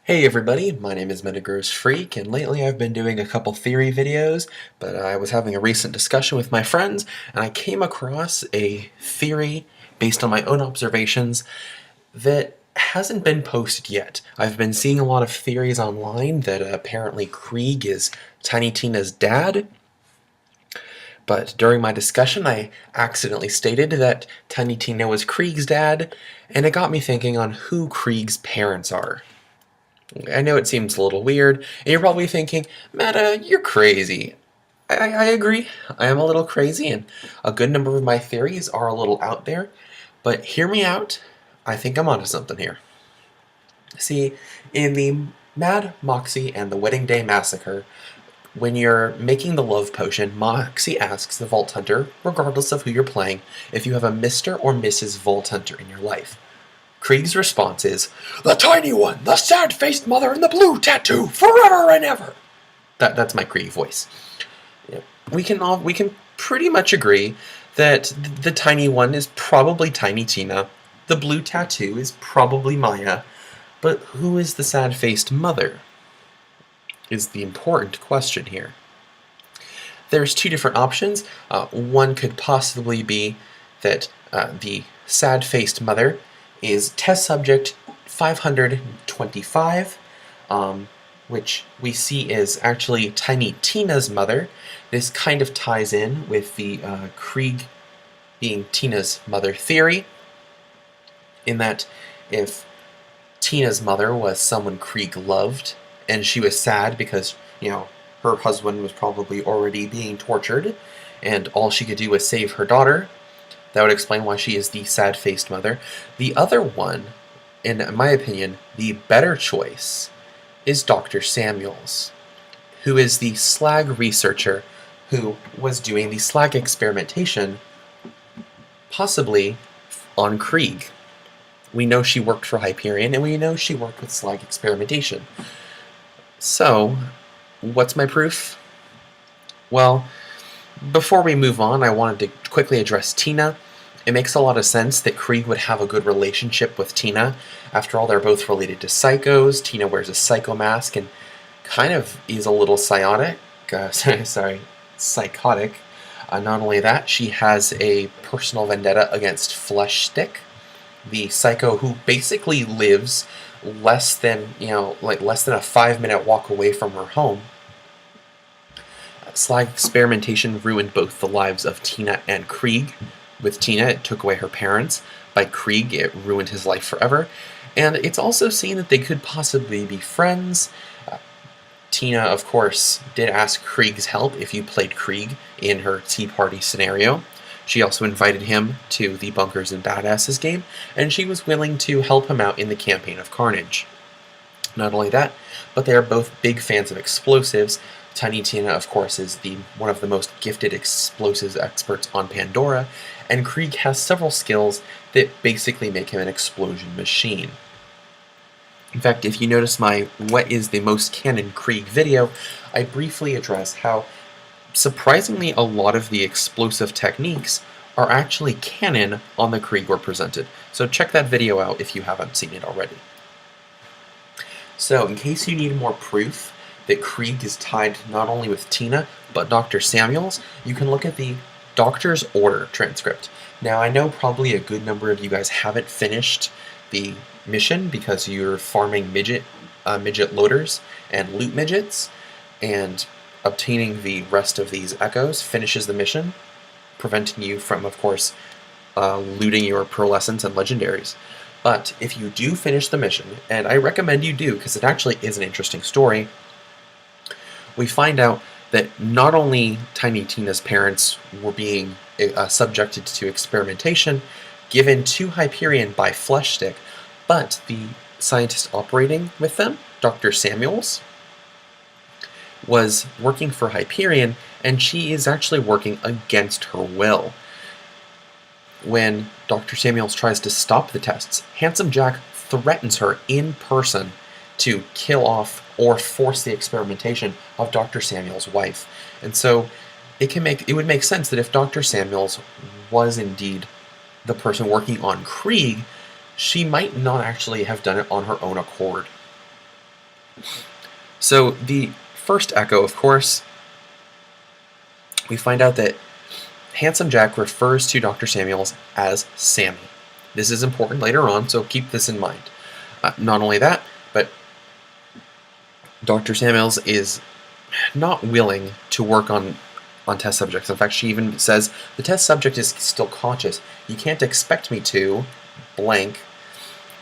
Hey everybody, my name is Metagross Freak, and lately I've been doing a couple theory videos, but I was having a recent discussion with my friends, and I came across a theory based on my own observations that hasn't been posted yet. I've been seeing a lot of theories online that apparently Krieg is Tiny Tina's dad, but during my discussion I accidentally stated that Tiny Tina was Krieg's dad, and it got me thinking on who Krieg's parents are. I know it seems a little weird, and you're probably thinking, Meta, you're crazy. I agree. I am a little crazy, and a good number of my theories are a little out there, but hear me out. I think I'm onto something here. See, in the Mad Moxie and the Wedding Day Massacre, when you're making the love potion, Moxie asks the Vault Hunter, regardless of who you're playing, if you have a Mr. or Mrs. Vault Hunter in your life. Krieg's response is, "The tiny one, the sad-faced mother in the blue tattoo, forever and ever." That's my Krieg voice. Yeah. We can pretty much agree that the tiny one is probably Tiny Tina, the blue tattoo is probably Maya, but who is the sad-faced mother? Is the important question here. There's two different options. One could possibly be that the sad-faced mother is test subject 525, which we see is actually Tiny Tina's mother. This kind of ties in with the Krieg being Tina's mother theory, in that if Tina's mother was someone Krieg loved, and she was sad because, her husband was probably already being tortured, and all she could do was save her daughter, that would explain why she is the sad-faced mother. The other one, in my opinion, the better choice, is Dr. Samuels, who is the slag researcher who was doing the slag experimentation, possibly on Krieg. We know she worked for Hyperion, and we know she worked with slag experimentation. So, what's my proof? Well, before we move on, I wanted to quickly address Tina. It makes a lot of sense that Krieg would have a good relationship with Tina. After all, they're both related to psychos. Tina wears a psycho mask and kind of is a little psychotic. Not only that, she has a personal vendetta against Fleshstick, the psycho who basically lives less than a 5-minute walk away from her home. Slag experimentation ruined both the lives of Tina and Krieg. With Tina, it took away her parents. By Krieg, it ruined his life forever. And it's also seen that they could possibly be friends. Tina, of course, did ask Krieg's help if you played Krieg in her Tea Party scenario. She also invited him to the Bunkers and Badasses game, and she was willing to help him out in the Campaign of Carnage. Not only that, but they are both big fans of explosives. Tiny Tina, of course, is one of the most gifted explosives experts on Pandora, and Krieg has several skills that basically make him an explosion machine. In fact, if you notice my What is the Most Canon Krieg video, I briefly address how surprisingly a lot of the explosive techniques are actually canon on the Krieg were presented. So check that video out if you haven't seen it already. So in case you need more proof that Krieg is tied not only with Tina, but Dr. Samuels, you can look at the Doctor's Order transcript. Now, I know probably a good number of you guys haven't finished the mission because you're farming midget loaders and loot midgets, and obtaining the rest of these echoes finishes the mission, preventing you from, of course, looting your pearlescents and legendaries. But if you do finish the mission, and I recommend you do because it actually is an interesting story, we find out that not only Tiny Tina's parents were being subjected to experimentation given to Hyperion by Fleshstick, but the scientist operating with them, Dr. Samuels, was working for Hyperion, and she is actually working against her will. When Dr. Samuels tries to stop the tests, Handsome Jack threatens her in person to kill off or force the experimentation of Dr. Samuels' wife. And so it would make sense that if Dr. Samuels was indeed the person working on Krieg, she might not actually have done it on her own accord. So the first echo, of course, we find out that Handsome Jack refers to Dr. Samuels as Sammy. This is important later on, so keep this in mind. Not only that, but Dr. Samuels is not willing to work on test subjects. In fact, she even says, the test subject is still conscious. You can't expect me to blank.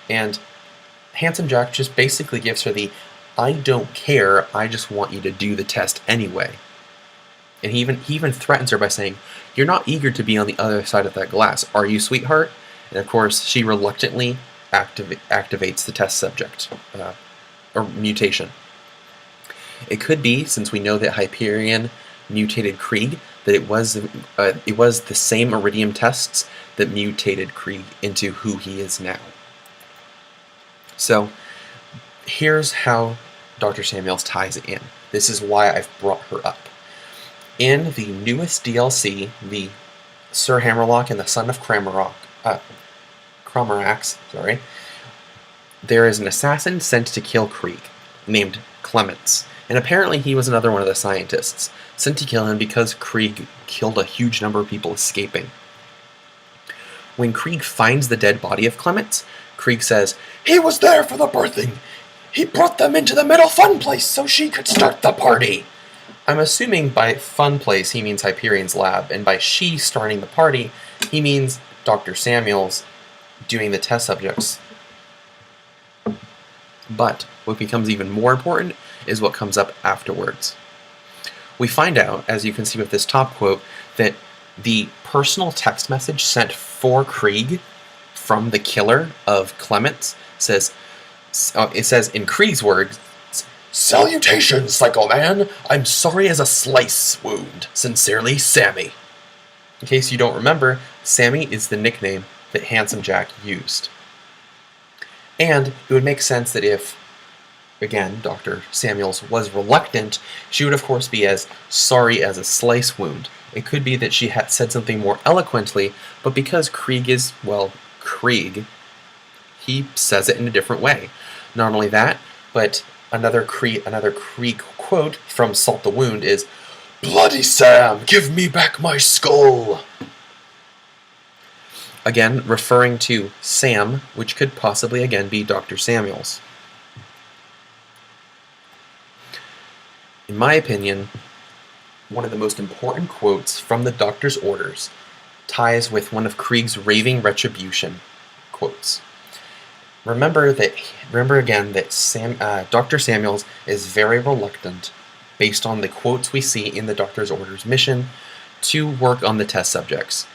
And Handsome Jack just basically gives her the, I don't care, I just want you to do the test anyway. And he even threatens her by saying, you're not eager to be on the other side of that glass, are you, sweetheart? And of course, she reluctantly activates the test subject, or mutation. It could be, since we know that Hyperion mutated Krieg, that it was the same iridium tests that mutated Krieg into who he is now. So here's how Dr. Samuels ties it in. This is why I've brought her up. In the newest DLC, the Sir Hammerlock and the Son of Cromerax, there is an assassin sent to kill Krieg, named Clements, and apparently he was another one of the scientists, sent to kill him because Krieg killed a huge number of people escaping. When Krieg finds the dead body of Clements, Krieg says, "He was there for the birthing! He brought them into the middle fun place so she could start the party!" I'm assuming by fun place he means Hyperion's lab, and by she starting the party, he means Dr. Samuels doing the test subjects. But what becomes even more important is what comes up afterwards. We find out, as you can see with this top quote, that the personal text message sent for Krieg from the killer of Clements says, it says in Krieg's words, "Salutations, Psycho Man! I'm sorry as a slice wound. Sincerely, Sammy." In case you don't remember, Sammy is the nickname that Handsome Jack used. And it would make sense that if, again, Dr. Samuels was reluctant, she would of course be as sorry as a slice wound. It could be that she had said something more eloquently, but because Krieg is, well, Krieg, he says it in a different way. Not only that, but another Krieg quote from Salt the Wound is, "Bloody Sam, give me back my skull!" Again, referring to Sam, which could possibly again be Dr. Samuels. In my opinion, one of the most important quotes from the Doctor's orders ties with one of Krieg's raving retribution quotes. Remember again that Dr. Samuels is very reluctant, based on the quotes we see in the Doctor's orders mission, to work on the test subjects.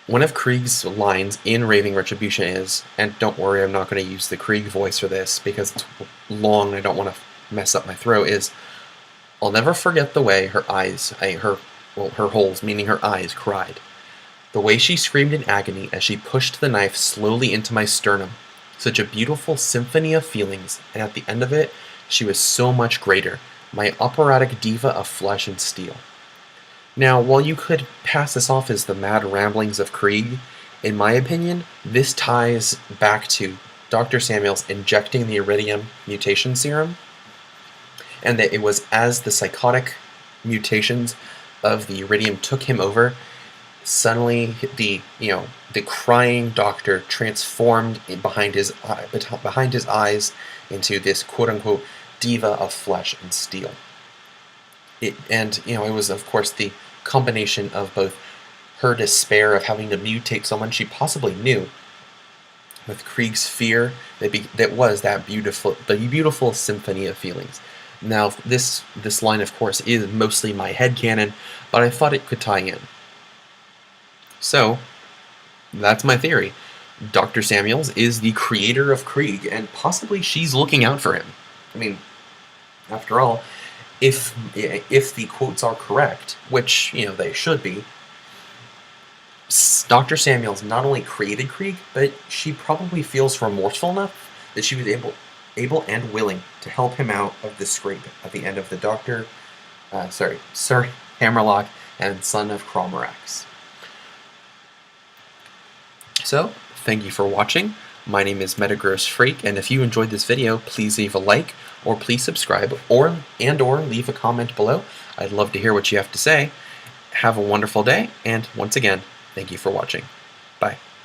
One of Krieg's lines in Raving Retribution is, and don't worry, I'm not going to use the Krieg voice for this because it's long and I don't want to mess up my throat, is, "I'll never forget the way her holes, meaning her eyes, cried. The way she screamed in agony as she pushed the knife slowly into my sternum. Such a beautiful symphony of feelings, and at the end of it, she was so much greater, my operatic diva of flesh and steel." Now, while you could pass this off as the mad ramblings of Krieg, in my opinion, this ties back to Dr. Samuels injecting the iridium mutation serum, and that it was as the psychotic mutations of the iridium took him over, suddenly the crying Doctor transformed behind his eyes into this quote-unquote diva of flesh and steel. It was of course the combination of both her despair of having to mutate someone she possibly knew, with Krieg's fear that was the beautiful symphony of feelings. Now, this line, of course, is mostly my headcanon, but I thought it could tie in. So, that's my theory. Dr. Samuels is the creator of Krieg, and possibly she's looking out for him. I mean, after all, if the quotes are correct, which, they should be, Dr. Samuels not only created Krieg, but she probably feels remorseful enough that she was able and willing to help him out of this scrape at the end of the Sir Hammerlock and Son of Cromerax. So, thank you for watching. My name is Metagross Freak, and if you enjoyed this video, please leave a like, or please subscribe, or leave a comment below. I'd love to hear what you have to say. Have a wonderful day, and once again, thank you for watching. Bye.